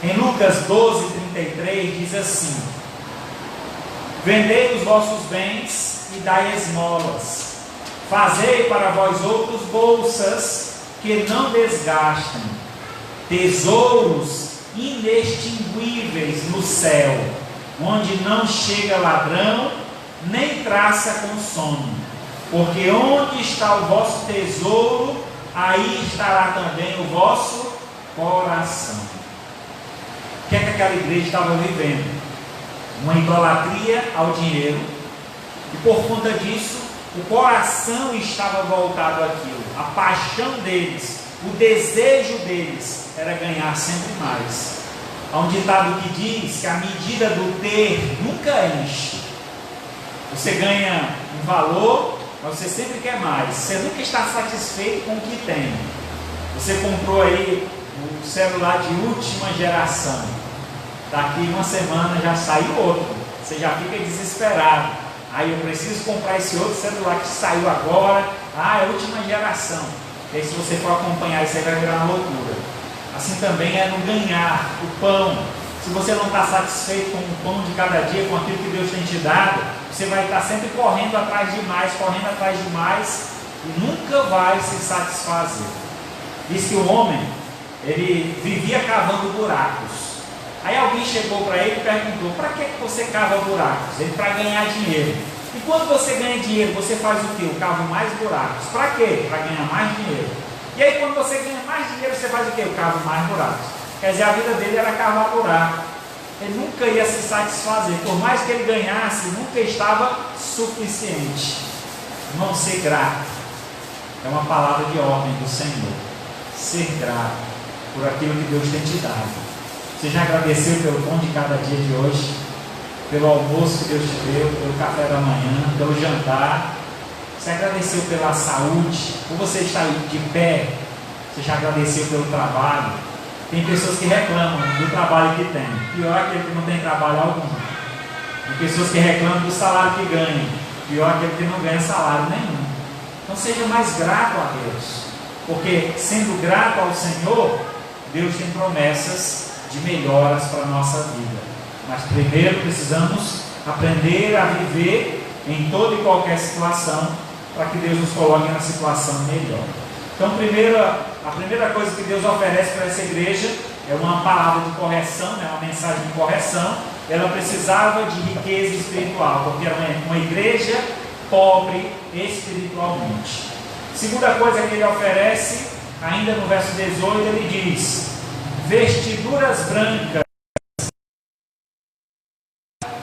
Em Lucas 12:33 diz assim: vendei os vossos bens e dai esmolas, fazei para vós outros bolsas que não desgastem, tesouros inextinguíveis no céu, onde não chega ladrão, nem traça com sono, porque onde está o vosso tesouro, aí estará também o vosso coração. O que é que aquela igreja estava vivendo? Uma idolatria ao dinheiro, e por conta disso, o coração estava voltado àquilo. A paixão deles, o desejo deles era ganhar sempre mais. Há um ditado que diz que a medida do ter nunca enche. Você ganha um valor, mas você sempre quer mais. Você nunca está satisfeito com o que tem. Você comprou aí um celular de última geração. Daqui uma semana já saiu outro. Você já fica desesperado. Aí eu preciso comprar esse outro celular que saiu agora. É a última geração. E aí se você for acompanhar isso aí vai virar uma loucura. Assim também é no ganhar o pão. Se você não está satisfeito com o pão de cada dia, com aquilo que Deus tem te dado, você vai estar sempre correndo atrás de mais, e nunca vai se satisfazer. Diz que o homem, ele vivia cavando buracos. Aí alguém chegou para ele e perguntou: para que você cava buracos? Ele: para ganhar dinheiro. E quando você ganha dinheiro, você faz o quê? Eu cavo mais buracos. Para quê? Para ganhar mais dinheiro. E aí quando você ganha mais dinheiro, você faz o quê? Eu cavo mais buracos. Quer dizer, a vida dele era cavar buraco. Ele nunca ia se satisfazer. Por mais que ele ganhasse, nunca estava suficiente. Não ser grato. É uma palavra de ordem do Senhor. Ser grato por aquilo que Deus tem te dado. Você já agradeceu pelo pão de cada dia de hoje? Pelo almoço que Deus te deu, pelo café da manhã, pelo jantar? Você agradeceu pela saúde? Por você estar de pé? Você já agradeceu pelo trabalho? Tem pessoas que reclamam do trabalho que tem. Pior é aquele que não tem trabalho algum. Tem pessoas que reclamam do salário que ganham. Pior é aquele que não ganha salário nenhum. Então seja mais grato a Deus. Porque sendo grato ao Senhor, Deus tem promessas de melhoras para a nossa vida. Mas primeiro precisamos aprender a viver em toda e qualquer situação, para que Deus nos coloque na situação melhor. Então a primeira coisa que Deus oferece para essa igreja é uma palavra de correção, né, uma mensagem de correção. Ela precisava de riqueza espiritual, porque era uma igreja pobre espiritualmente. Segunda coisa que ele oferece, ainda no verso 18, ele diz: vestiduras brancas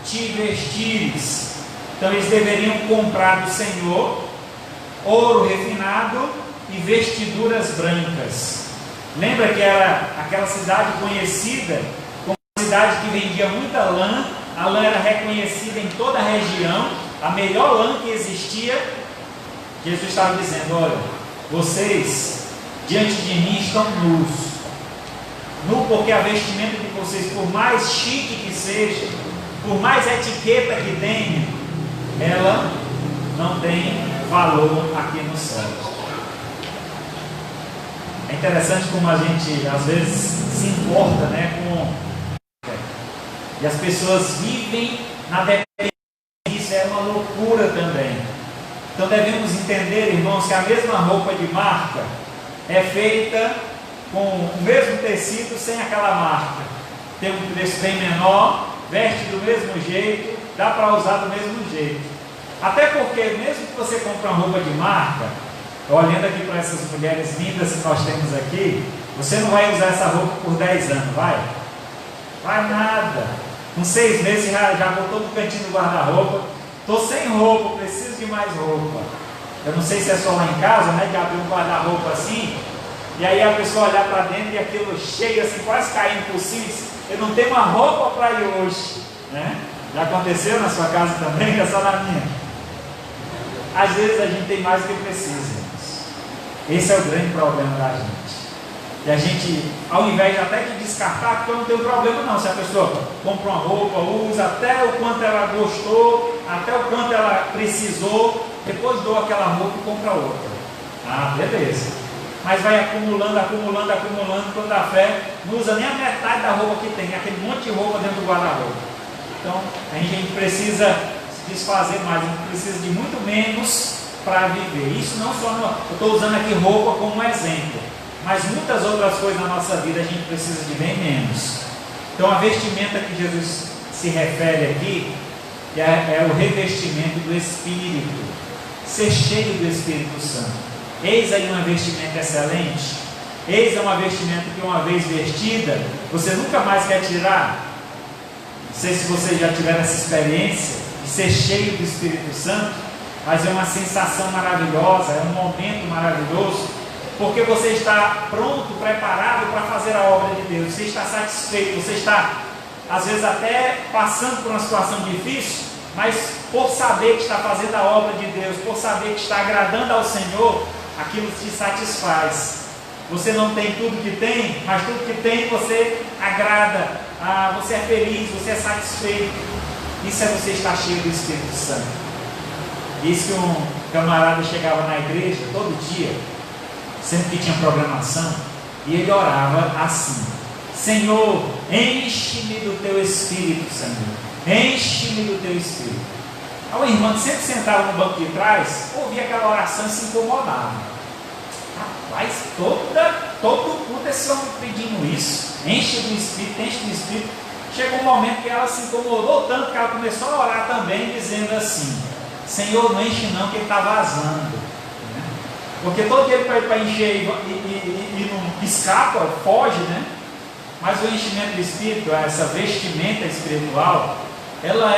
te vestires. Então eles deveriam comprar do Senhor ouro refinado e vestiduras brancas. Lembra que era aquela cidade conhecida como uma cidade que vendia muita lã. A lã era reconhecida em toda a região, a melhor lã que existia. Jesus estava dizendo: olha, vocês diante de mim estão nus. Nu porque a vestimenta de vocês, por mais chique que seja, por mais etiqueta que tenha, ela não tem valor aqui no céu. É interessante como a gente às vezes se importa, né, e as pessoas vivem na dependência. Isso é uma loucura também. Então devemos entender, irmãos, que a mesma roupa de marca é feita com o mesmo tecido sem aquela marca. Tem um preço bem menor, veste do mesmo jeito, dá para usar do mesmo jeito. Até porque mesmo que você compre uma roupa de marca, olhando aqui para essas mulheres lindas que nós temos aqui, você não vai usar essa roupa por 10 anos, vai? Vai nada. Com 6 meses já botou no cantinho do guarda-roupa. Estou sem roupa, preciso de mais roupa. Eu não sei se é só lá em casa, né, de abrir um guarda-roupa assim, e aí a pessoa olhar para dentro e aquilo cheio assim, quase caindo por cima, e diz: eu não tenho uma roupa para ir hoje, né? Já aconteceu na sua casa também, é só na minha. Às vezes a gente tem mais do que precisa. Esse é o grande problema da gente. E a gente, ao invés de até de descartar, porque não tem problema não, se a pessoa compra uma roupa, usa até o quanto ela gostou, até o quanto ela precisou, depois doa aquela roupa e compra outra. Ah, beleza. Mas vai acumulando, quando a fé não usa nem a metade da roupa que tem, aquele monte de roupa dentro do guarda-roupa. Então, a gente precisa se desfazer mais, a gente precisa de muito menos para viver. Isso não só, eu estou usando aqui roupa como exemplo, mas muitas outras coisas na nossa vida a gente precisa de bem menos. Então, a vestimenta que Jesus se refere aqui é o revestimento do Espírito, ser cheio do Espírito Santo. Eis aí uma vestimenta excelente. Eis uma vestimenta que, uma vez vestida, você nunca mais quer tirar. Não sei se você já tiver essa experiência de ser cheio do Espírito Santo, mas é uma sensação maravilhosa, é um momento maravilhoso, porque você está pronto, preparado para fazer a obra de Deus. Você está satisfeito, você está, às vezes, até passando por uma situação difícil, mas por saber que está fazendo a obra de Deus, por saber que está agradando ao Senhor, aquilo te satisfaz. Você não tem tudo que tem, mas tudo que tem você agrada, você é feliz, você é satisfeito. Isso é você estar cheio do Espírito Santo. Diz que um camarada chegava na igreja todo dia, sempre que tinha programação, e ele orava assim: Senhor, enche-me do teu Espírito, Senhor, enche-me do teu Espírito. A irmã que sempre sentava no banco de trás, ouvia aquela oração e se incomodava. Rapaz, todo culto esse homem pedindo isso, enche do Espírito. Chegou um momento que ela se incomodou tanto que ela começou a orar também, dizendo assim: Senhor, não enche não, que ele está vazando. Porque todo dia ele pede para encher e não escapa, foge, né? Mas o enchimento do Espírito, essa vestimenta espiritual, ela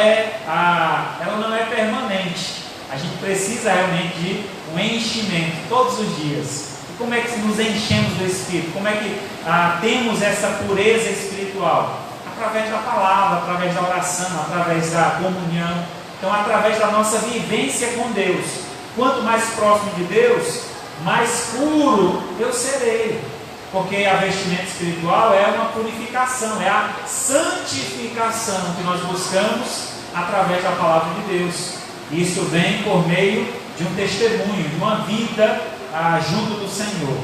não é permanente. A gente precisa realmente de um enchimento todos os dias. E como é que nos enchemos do Espírito? Como é que temos essa pureza espiritual? Através da palavra, através da oração, através da comunhão. Então, através da nossa vivência com Deus. Quanto mais próximo de Deus, mais puro eu serei. Porque a vestimenta espiritual é uma purificação, é a santificação que nós buscamos através da palavra de Deus. Isso vem por meio de um testemunho, de uma vida junto do Senhor.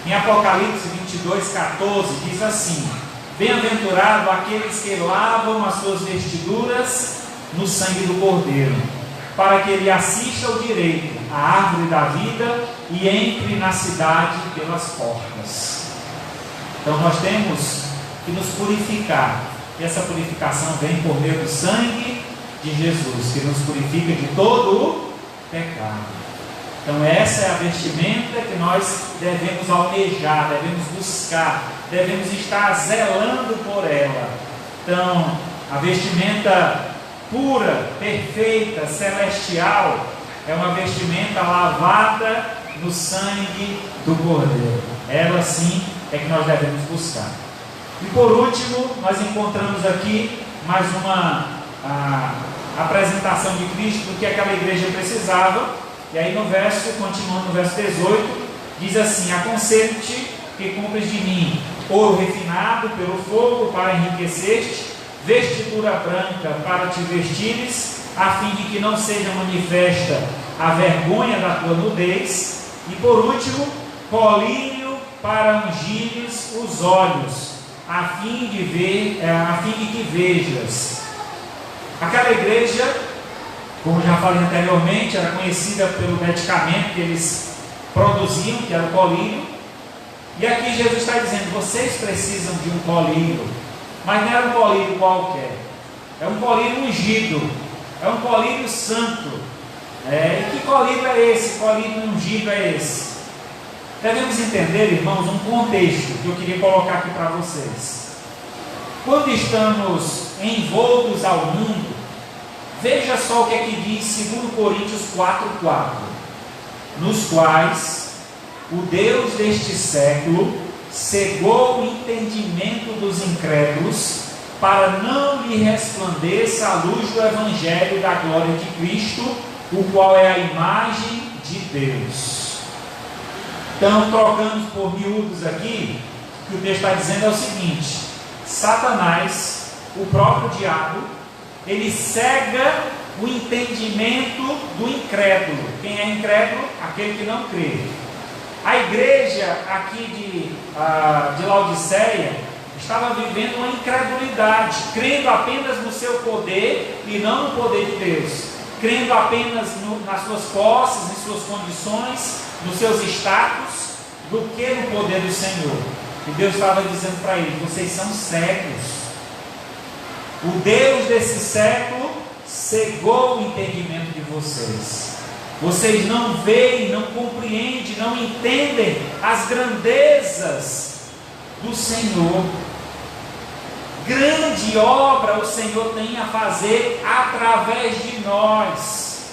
Em Apocalipse 22:14 diz assim: bem-aventurado aqueles que lavam as suas vestiduras no sangue do Cordeiro, para que ele assista ao direito, à árvore da vida, e entre na cidade pelas portas. Então nós temos que nos purificar, e essa purificação vem por meio do sangue de Jesus, que nos purifica de todo o pecado. Então essa é a vestimenta que nós devemos almejar, devemos buscar, devemos estar zelando por ela. Então a vestimenta pura, perfeita, celestial, é uma vestimenta lavada no sangue do Cordeiro. Ela sim é que nós devemos buscar. E por último, nós encontramos aqui mais uma apresentação de Cristo do que aquela igreja precisava. E aí continuando no verso 18, diz assim: aconselho-te que compres de mim ouro refinado pelo fogo para enriquecer-te, vestidura branca para te vestires, a fim de que não seja manifesta a vergonha da tua nudez. E por último, colírio para ungires os olhos, a fim de que vejas. Aquela igreja, como já falei anteriormente, era conhecida pelo medicamento que eles produziam, que era o colírio. E aqui Jesus está dizendo: vocês precisam de um colírio, mas não é um colírio qualquer, é um colírio ungido, é um colírio santo. E que colírio é esse? Colírio ungido é esse? Devemos entender, irmãos, um contexto que eu queria colocar aqui para vocês. Quando estamos envoltos ao mundo, veja só o que é que diz 2 Coríntios 4:4, nos quais o Deus deste século cegou o entendimento dos incrédulos, para não lhe resplandeça a luz do Evangelho da glória de Cristo, o qual é a imagem de Deus. Então, trocando por miúdos aqui, o que o texto está dizendo é o seguinte: Satanás, o próprio diabo, ele cega o entendimento do incrédulo. Quem é incrédulo? Aquele que não crê. A igreja aqui de Laodiceia estava vivendo uma incredulidade, crendo apenas no seu poder e não no poder de Deus, crendo apenas nas suas posses, em suas condições, nos seus status, do que no poder do Senhor. E Deus estava dizendo para eles: vocês são cegos. O Deus desse século cegou o entendimento de vocês. Vocês não veem, não compreendem, não entendem as grandezas do Senhor. Grande obra o Senhor tem a fazer através de nós,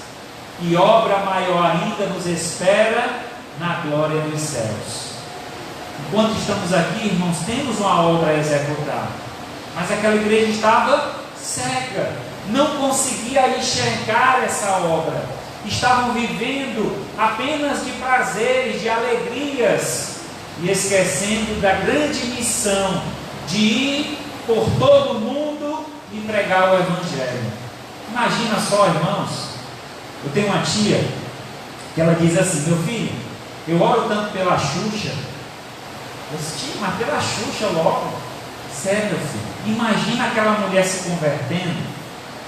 e obra maior ainda nos espera na glória dos céus. Enquanto estamos aqui, irmãos, temos uma obra a executar, mas aquela igreja estava cega, não conseguia enxergar essa obra, estavam vivendo apenas de prazeres, de alegrias, e esquecendo da grande missão de ir por todo o mundo e pregar o Evangelho. Imagina só, irmãos, eu tenho uma tia que ela diz assim: meu filho, eu oro tanto pela Xuxa. Eu disse: tia, mas pela Xuxa logo? Sério, meu filho, imagina aquela mulher se convertendo.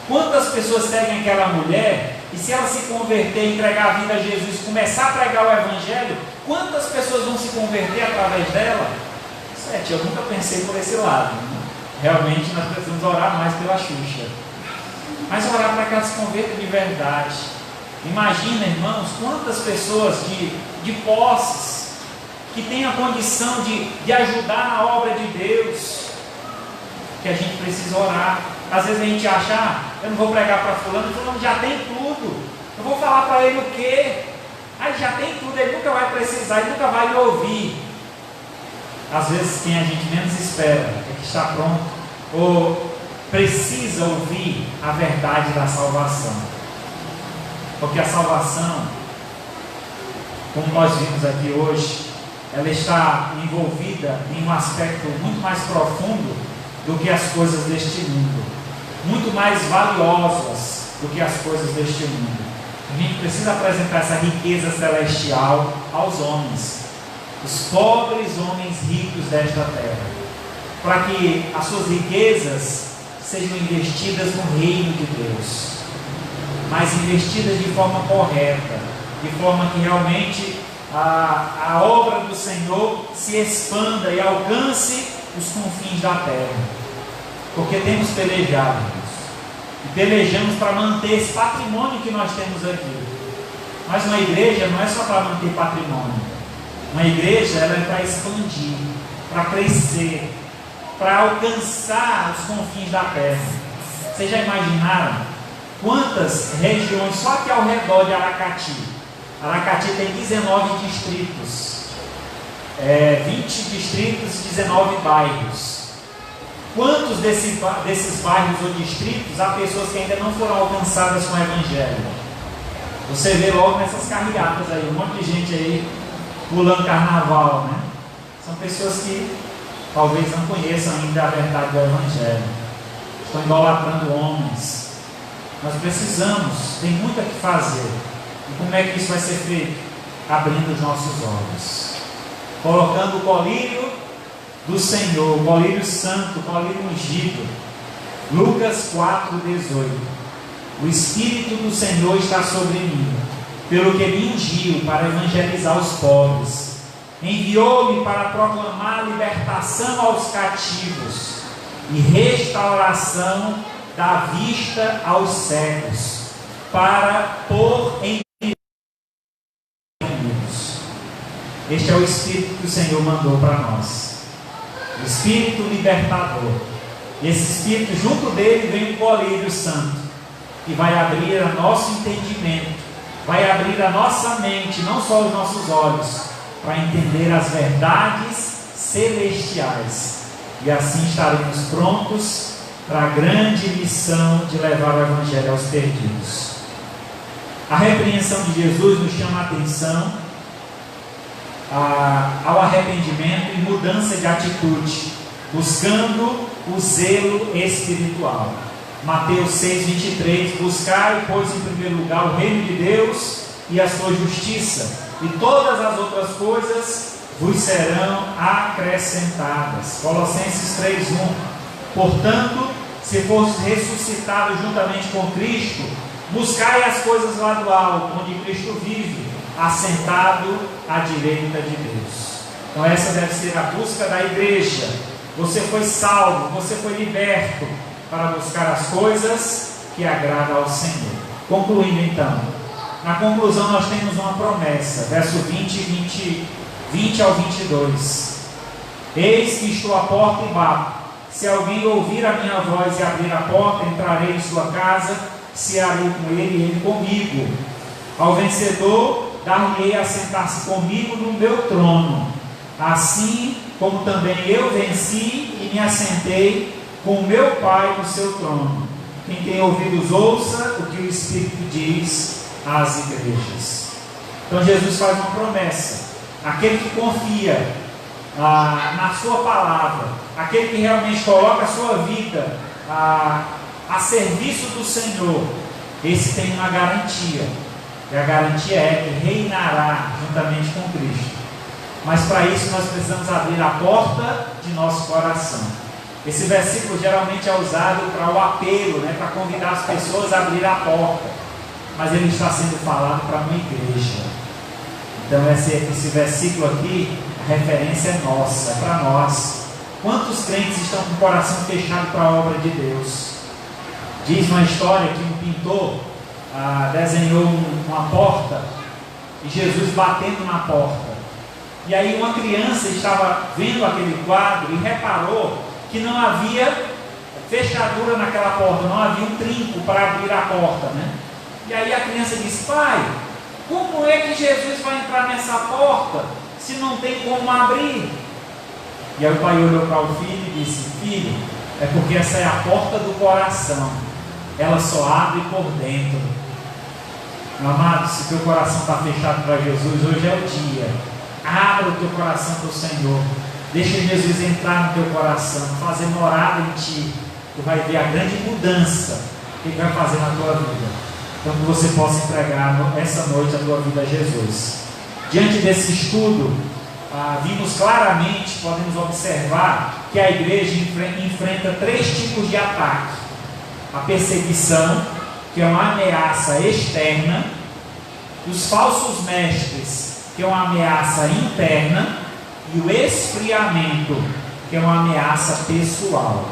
Quantas pessoas seguem aquela mulher e se ela se converter, entregar a vida a Jesus, começar a pregar o Evangelho, quantas pessoas vão se converter através dela? 7, eu nunca pensei por esse lado, né? Realmente nós precisamos orar mais pela Xuxa, mas orar para que ela se converta de verdade. Imagina, irmãos, quantas pessoas de posses, que têm a condição de ajudar na obra de Deus, que a gente precisa orar. Às vezes a gente acha, eu não vou pregar para fulano já tem tudo, eu vou falar para ele o quê? Ele já tem tudo, ele nunca vai precisar, ele nunca vai me ouvir. Às vezes quem a gente menos espera é que está pronto, ou precisa ouvir a verdade da salvação. Porque a salvação, como nós vimos aqui hoje, ela está envolvida em um aspecto muito mais profundo do que as coisas deste mundo, muito mais valiosas do que as coisas deste mundo. A gente precisa apresentar essa riqueza celestial aos homens, os pobres homens ricos desta terra, para que as suas riquezas sejam investidas no reino de Deus, mas investidas de forma correta, de forma que realmente a obra do Senhor se expanda e alcance os confins da terra, porque temos pelejado, e pelejamos para manter esse patrimônio que nós temos aqui. Mas uma igreja não é só para manter patrimônio, uma igreja ela é para expandir, para crescer, para alcançar os confins da terra. Vocês já imaginaram quantas regiões só aqui ao redor de Aracati? Aracati tem 19 distritos, 20 distritos e 19 bairros. Quantos desses bairros ou distritos há pessoas que ainda não foram alcançadas com o Evangelho? Você vê logo nessas carreatas aí, um monte de gente aí pulando carnaval, né? São pessoas que talvez não conheçam ainda a verdade do Evangelho, estão idolatrando homens. Nós precisamos, tem muito a que fazer. E como é que isso vai ser feito? Abrindo os nossos olhos, colocando o colírio do Senhor, o colírio santo, o colírio ungido. Lucas 4,18. O Espírito do Senhor está sobre mim, pelo que me ungiu para evangelizar os pobres, enviou-me para proclamar libertação aos cativos e restauração da vista aos cegos, para pôr em inimigos. Este é o Espírito que o Senhor mandou para nós, o Espírito libertador. E esse Espírito, junto dele vem o colírio santo, que vai abrir o nosso entendimento, vai abrir a nossa mente, não só os nossos olhos, para entender as verdades celestiais, e assim estaremos prontos para a grande missão de levar o Evangelho aos perdidos. A repreensão de Jesus nos chama a atenção ao arrependimento e mudança de atitude, buscando o zelo espiritual. Mateus 6,23: buscai, pois, em primeiro lugar o reino de Deus e a sua justiça, e todas as outras coisas vos serão acrescentadas. Colossenses 3,1: portanto, se fostes ressuscitados juntamente com Cristo, buscai as coisas lá do alto, onde Cristo vive, assentado à direita de Deus. Então essa deve ser a busca da igreja. Você foi salvo, você foi liberto para buscar as coisas que agradam ao Senhor. Concluindo então, na conclusão nós temos uma promessa, verso 20 ao 22. Eis que estou à porta e bato. Se alguém ouvir a minha voz e abrir a porta, entrarei em sua casa, cearei com ele e ele comigo. Ao vencedor, dar-lhe-ei a sentar-se comigo no meu trono, assim como também eu venci e me assentei com o meu Pai no seu trono. Quem tem ouvidos, ouça o que o Espírito diz às igrejas. Então Jesus faz uma promessa: aquele que confia na sua palavra, aquele que realmente coloca a sua vida a serviço do Senhor, esse tem uma garantia, e a garantia é que reinará juntamente com Cristo. Mas para isso nós precisamos abrir a porta de nosso coração. Esse versículo geralmente é usado para o apelo, para convidar as pessoas a abrir a porta. mas ele está sendo falado para uma igreja. Então esse versículo aqui, a referência é nossa, é para nós. Quantos crentes estão com o coração fechado para a obra de Deus? Diz uma história que um pintor desenhou uma porta e Jesus batendo na porta. E aí uma criança estava vendo aquele quadro e reparou que não havia fechadura naquela porta, não havia um trinco para abrir a porta, né? E aí a criança disse: pai, como é que Jesus vai entrar nessa porta se não tem como abrir? E aí o pai olhou para o filho e disse: filho, é porque essa é a porta do coração, ela só abre por dentro. Meu amado, se teu coração está fechado para Jesus, hoje é o dia. Abra o teu coração para o Senhor, deixa Jesus entrar no teu coração, fazer morada em ti. Tu vai ver a grande mudança que Ele vai fazer na tua vida. Então que você possa entregar essa noite a tua vida a Jesus. Diante desse estudo, vimos claramente, podemos observar que a igreja enfrenta 3 tipos de ataque: a perseguição, que é uma ameaça externa; os falsos mestres, que é uma ameaça interna; e o esfriamento, que é uma ameaça pessoal.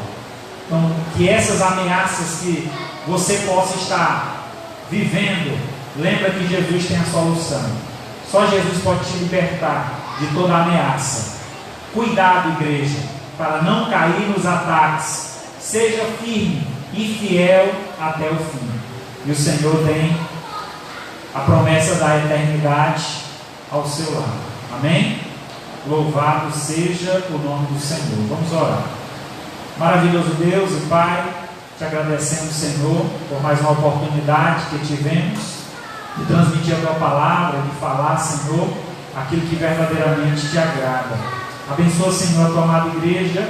Então, que essas ameaças que você possa estar vivendo, lembra que Jesus tem a solução. Só Jesus pode te libertar de toda ameaça. Cuidado, igreja, para não cair nos ataques. Seja firme e fiel até o fim. E o Senhor tem a promessa da eternidade ao seu lado. Amém? Louvado seja o nome do Senhor. Vamos orar. Maravilhoso Deus e Pai, te agradecemos, Senhor, por mais uma oportunidade que tivemos de transmitir a tua palavra, de falar, Senhor, aquilo que verdadeiramente te agrada. Abençoa, Senhor, a tua amada igreja.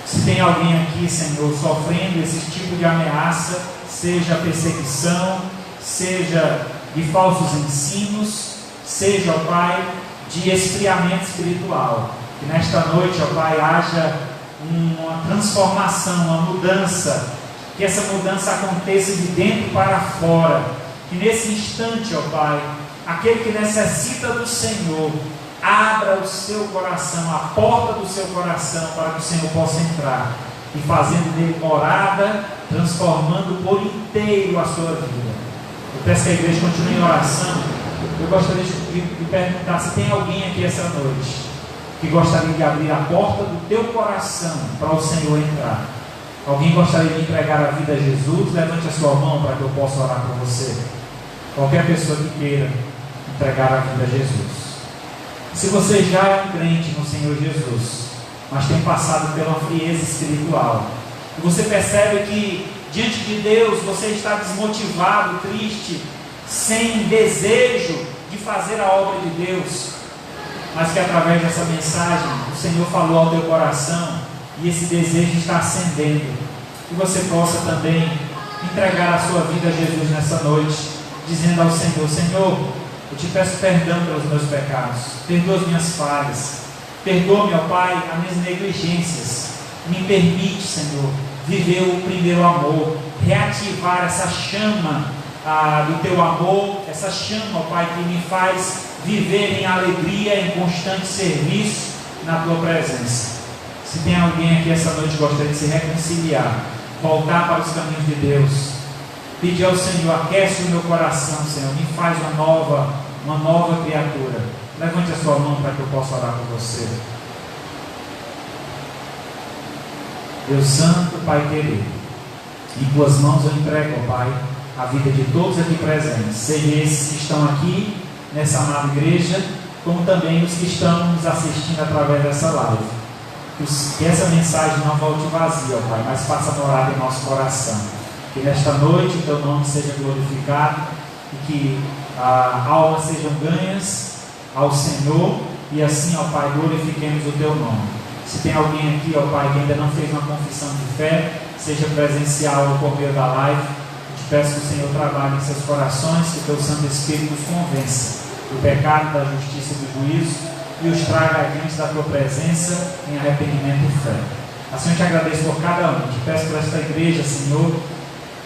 Se tem alguém aqui, Senhor, sofrendo esse tipo de ameaça, seja perseguição, seja de falsos ensinos, seja, ó Pai, de esfriamento espiritual, que nesta noite, ó Pai, haja uma transformação, uma mudança, que essa mudança aconteça de dentro para fora, que nesse instante, ó Pai, aquele que necessita do Senhor, abra o seu coração, a porta do seu coração, para que o Senhor possa entrar, e fazendo dele morada, transformando por inteiro a sua vida. Eu peço que a igreja continue em oração. Eu gostaria de perguntar se tem alguém aqui essa noite que gostaria de abrir a porta do teu coração para o Senhor entrar. Alguém gostaria de entregar a vida a Jesus? Levante a sua mão para que eu possa orar por você. Qualquer pessoa que queira entregar a vida a Jesus. Se você já é um crente no Senhor Jesus, mas tem passado pela frieza espiritual, e você percebe que diante de Deus você está desmotivado, triste, sem desejo de fazer a obra de Deus, mas que através dessa mensagem o Senhor falou ao teu coração e esse desejo está acendendo, que você possa também entregar a sua vida a Jesus nessa noite, dizendo ao Senhor: Senhor, eu te peço perdão pelos meus pecados, perdoa as minhas falhas, perdoa-me, ó Pai, as minhas negligências, me permite, Senhor, viver o primeiro amor, reativar essa chama do teu amor, essa chama, ó Pai, que me faz viver em alegria, em constante serviço na tua presença. Se tem alguém aqui essa noite que gostaria de se reconciliar, voltar para os caminhos de Deus, pedir ao Senhor: aquece o meu coração, Senhor, me faz uma nova criatura. Levante a sua mão para que eu possa orar por você. Deus Santo, Pai querido, em tuas mãos eu entrego, ó Pai, a vida de todos aqui presentes, seja esses que estão aqui nessa amada igreja, como também os que estão nos assistindo através dessa live. Que essa mensagem não volte vazia, ó Pai, mas faça morada em nosso coração. Que nesta noite o teu nome seja glorificado e que almas sejam ganhas ao Senhor, e assim, ó Pai, glorifiquemos o teu nome. Se tem alguém aqui, ó Pai, que ainda não fez uma confissão de fé, seja presencial ou por meio da live, eu te peço que o Senhor trabalhe em seus corações, que o teu Santo Espírito os convença do pecado, da justiça e do juízo, e os traga diante da tua presença em arrependimento e fé. Assim eu te agradeço por cada um, te peço por esta igreja, Senhor,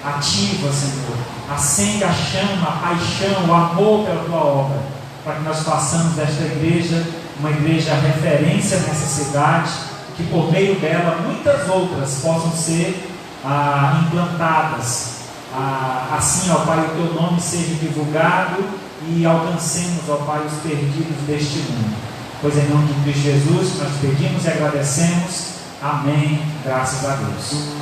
Ativa, Senhor, acende a chama, a paixão, o amor pela tua obra, para que nós façamos desta igreja uma igreja referência nessa cidade, que por meio dela muitas outras possam ser implantadas. Assim, ó Pai, o teu nome seja divulgado e alcancemos, ó Pai, os perdidos deste mundo. Pois em nome de Cristo Jesus nós pedimos e agradecemos. Amém. Graças a Deus.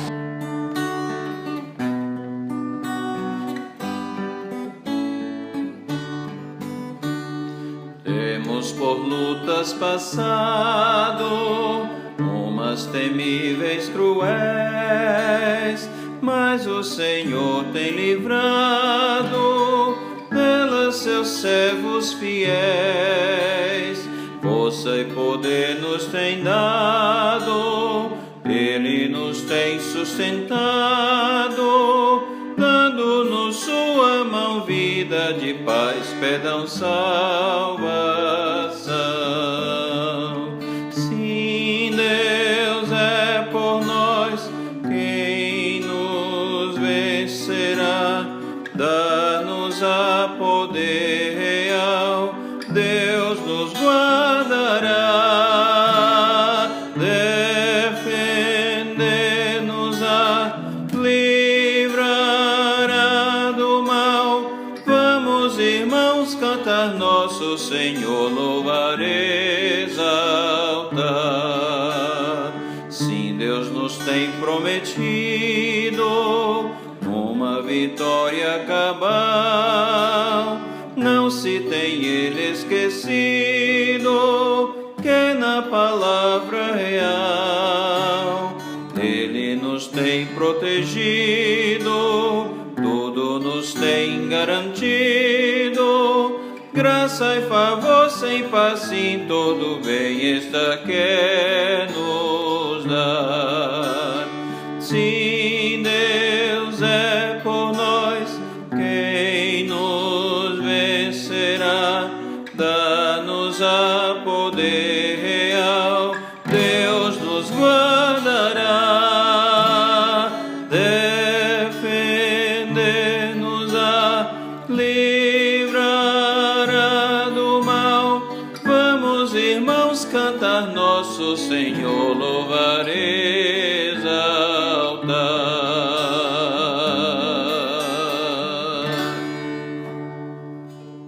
Temos por lutas passado, umas temíveis cruéis, mas o Senhor tem livrado delas seus servos fiéis. Força e poder nos tem dado, Ele nos tem sustentado, dando-nos sua mão vida de paz, perdão, salvação. Sim, Deus é por nós, quem nos vencerá? Dá-nos a poder real, Deus nos guardará, defender-nos-á, livrará do mal. Vamos, irmãos, cantar nosso Senhor, louvar, exaltar. Sim, Deus nos tem prometido uma vitória cabal. Não se tem Ele esquecido que na palavra real Ele nos tem protegido, tudo nos tem garantido. Graça e favor sem par, sim, todo bem-estar quer nos dar. Sim, Deus é por nós, quem nos vencerá? Dá-nos a poder real, Deus nos guardará, defender-nos-á, livrará do mal. Vamos, irmãos, cantar nosso Senhor, louvarei.